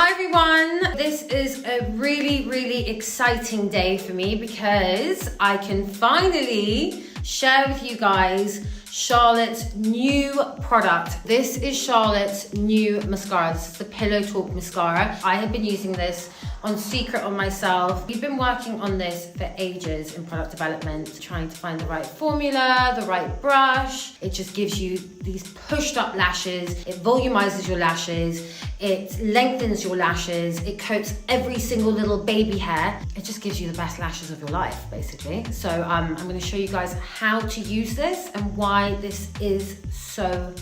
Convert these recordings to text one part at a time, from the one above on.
Hi everyone, this is a really exciting day for me because I can finally share with you guys Charlotte's new product. This is Charlotte's new mascara. This is the Pillow Talk mascara. I have been using this on secret on myself. We've been working on this for ages in product development, trying to find the right formula, the right brush. It just gives you these pushed up lashes. It volumizes your lashes. It lengthens your lashes. It coats every single little baby hair. It just gives you the best lashes of your life, basically. So I'm gonna show you guys how to use this and why this is so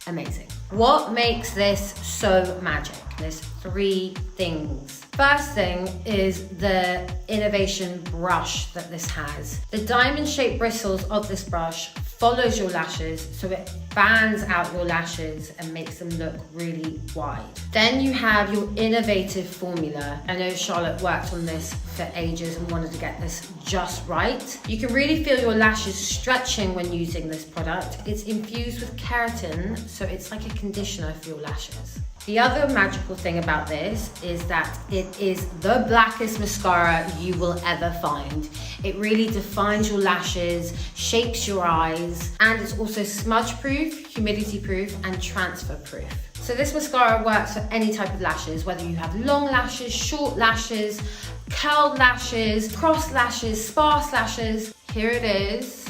amazing. What makes this so magic? There's three things. First thing is the innovation brush that this has. The diamond shaped bristles of this brush follows your lashes, so it fans out your lashes and makes them look really wide. Then you have your innovative formula. I know Charlotte worked on this for ages and wanted to get this just right. You can really feel your lashes stretching when using this product. It's infused with keratin, so it's like a conditioner for your lashes. The other magical thing about this is that it is the blackest mascara you will ever find. It really defines your lashes, shapes your eyes, and it's also smudge proof, humidity proof, and transfer proof. So this mascara works for any type of lashes, whether you have long lashes, short lashes, curled lashes, crossed lashes, sparse lashes. Here it is.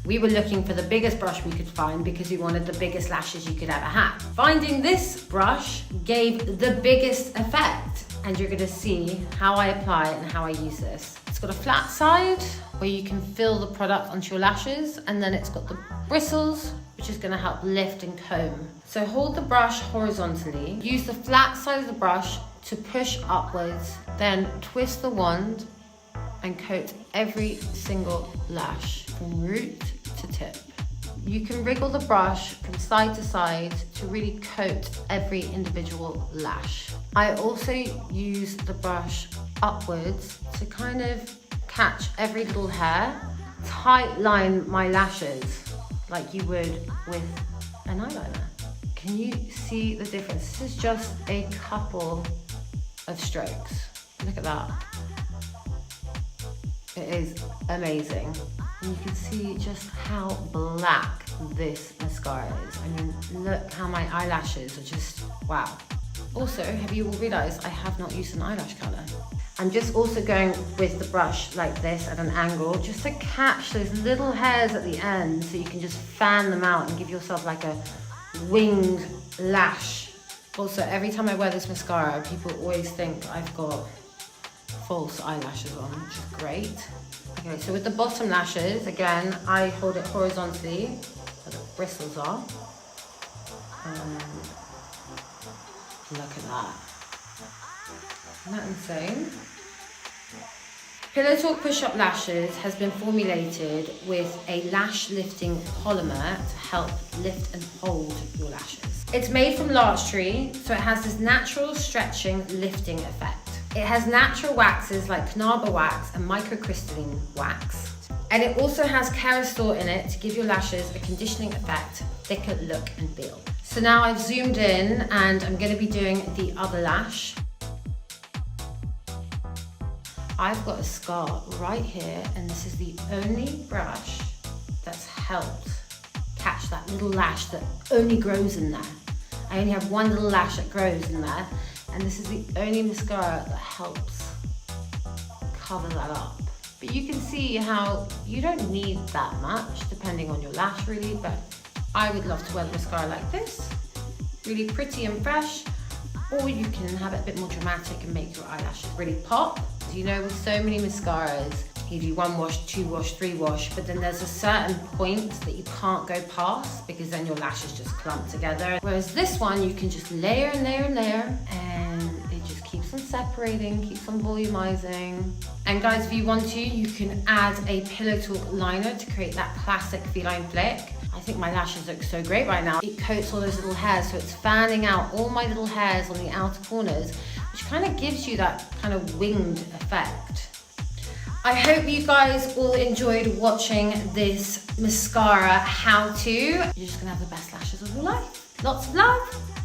We were looking for the biggest brush we could find because we wanted the biggest lashes you could ever have. Finding this brush gave the biggest effect, and you're gonna see how I apply it and how I use this. It's got a flat side where you can fill the product onto your lashes, and then it's got the bristles, which is gonna help lift and comb. So hold the brush horizontally, use the flat side of the brush to push upwards, then twist the wand and coat every single lash from root to tip. You can wriggle the brush from side to side to really coat every individual lash. I also use the brush upwards to kind of catch every little hair, tight line my lashes like you would with an eyeliner. Can you see the difference? This is just a couple of strokes. Look at that. It is amazing. And you can see just how black this mascara is. I mean, look how my eyelashes are just, wow. Also, have you all realized I have not used an eyelash color? I'm just also going with the brush like this at an angle, just to catch those little hairs at the end so you can just fan them out and give yourself like a winged lash. Also, every time I wear this mascara, people always think I've got false eyelashes on, which is great. Okay, so with the bottom lashes, again, I hold it horizontally where the bristles are. Look at that. Isn't that insane? Pillow Talk Push-Up Lashes has been formulated with a lash lifting polymer to help lift and hold your lashes. It's made from larch tree, so it has this natural stretching, lifting effect. It has natural waxes like Canaba wax and microcrystalline wax. And it also has Kerastore in it to give your lashes a conditioning effect, thicker look and feel. So now I've zoomed in and I'm gonna be doing the other lash. I've got a scar right here, and this is the only brush that's helped catch that little lash that only grows in there. I only have one little lash that grows in there, and this is the only mascara that helps cover that up. But you can see how you don't need that much depending on your lash really, but I would love to wear the mascara like this, really pretty and fresh, or you can have it a bit more dramatic and make your eyelashes really pop. As you know, with so many mascaras, you do 1 wash, 2 wash, 3 wash, but then there's a certain point that you can't go past because then your lashes just clump together. Whereas this one, you can just layer and layer and layer, and it just keeps on separating, keeps on volumizing. And guys, if you want to, you can add a Pillow Talk liner to create that classic feline flick. I think my lashes look so great right now. It coats all those little hairs, so it's fanning out all my little hairs on the outer corners, which kind of gives you that kind of winged effect. I hope you guys all enjoyed watching this mascara how-to. You're just gonna have the best lashes of your life. Lots of love.